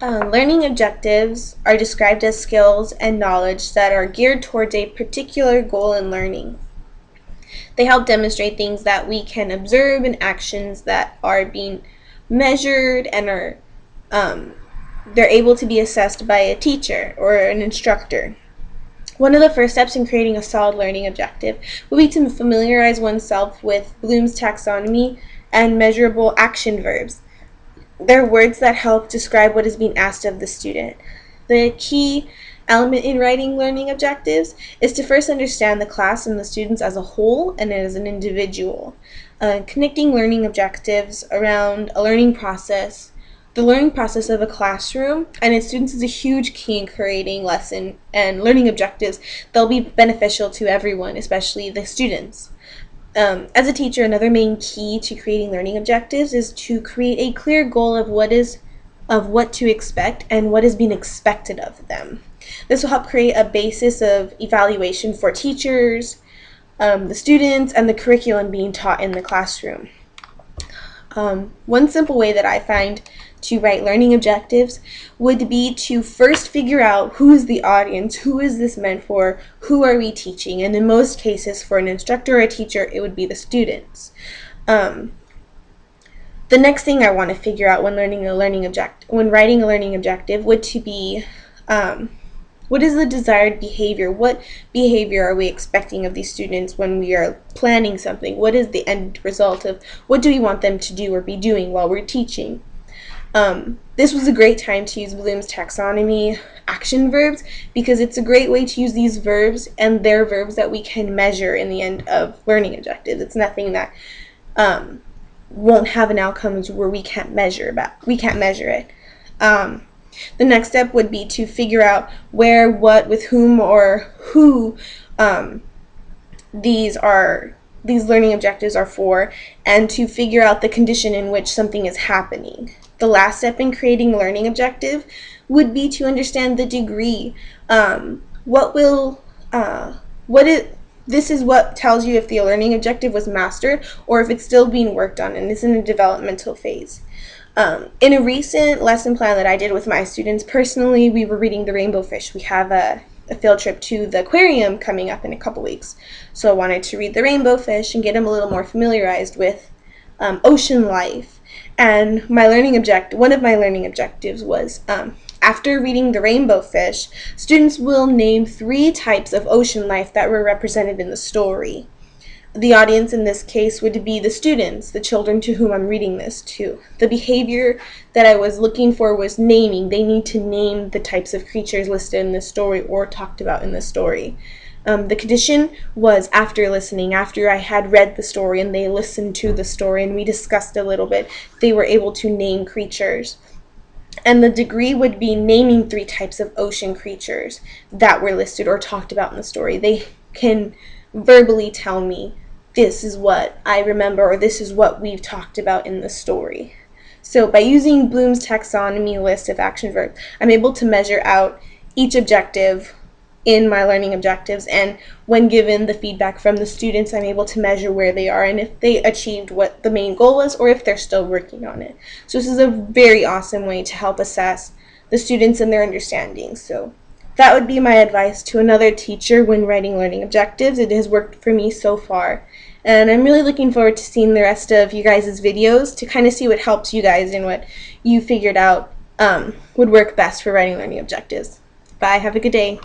Learning objectives are described as skills and knowledge that are geared towards a particular goal in learning. They help demonstrate things that we can observe and actions that are being measured and are they're able to be assessed by a teacher or an instructor. One of the first steps in creating a solid learning objective would be to familiarize oneself with Bloom's taxonomy and measurable action verbs. They're words that help describe what is being asked of the student. The key element in writing learning objectives is to first understand the class and the students as a whole and as an individual. Connecting learning objectives around a learning process, the learning process of a classroom and its students is a huge key in creating lesson and learning objectives. They'll be beneficial to everyone, especially the students. As a teacher, another main key to creating learning objectives is to create a clear goal of what to expect and what is being expected of them. This will help create a basis of evaluation for teachers, the students, and the curriculum being taught in the classroom. One simple way that I find to write learning objectives would be to first figure out who is the audience, who is this meant for, who are we teaching, and in most cases for an instructor or a teacher it would be the students. The next thing I want to figure out when writing a learning objective would to be what is the desired behavior? What behavior are we expecting of these students when we are planning something? What is the end result of what do we want them to do or be doing while we're teaching? This was a great time to use Bloom's taxonomy action verbs because it's a great way to use these verbs and they're verbs that we can measure in the end of learning objectives. It's nothing that won't have an outcome where we can't measure it. The next step would be to figure out where, what, with whom, or who these learning objectives are for, and to figure out the condition in which something is happening. The last step in creating a learning objective would be to understand the degree. This is what tells you if the learning objective was mastered or if it's still being worked on and is in a developmental phase. In a recent lesson plan that I did with my students, personally, we were reading The Rainbow Fish. We have a field trip to the aquarium coming up in a couple weeks. So I wanted to read The Rainbow Fish and get them a little more familiarized with ocean life. And one of my learning objectives was after reading The Rainbow Fish, students will name 3 types of ocean life that were represented in the story. The audience in this case would be the students, the children to whom I'm reading this to. The behavior that I was looking for was naming. They need to name the types of creatures listed in this story or talked about in this story. The condition was after I had read the story and they listened to the story and we discussed a little bit, they were able to name creatures. And the degree would be naming 3 types of ocean creatures that were listed or talked about in the story. They can verbally tell me, this is what I remember or this is what we've talked about in the story. So by using Bloom's taxonomy list of action verbs, I'm able to measure out each objective in my learning objectives, and when given the feedback from the students, I'm able to measure where they are and if they achieved what the main goal was or if they're still working on it. So this is a very awesome way to help assess the students and their understanding. So that would be my advice to another teacher when writing learning objectives. It has worked for me so far. And I'm really looking forward to seeing the rest of you guys' videos to kind of see what helps you guys and what you figured out would work best for writing learning objectives. Bye, have a good day.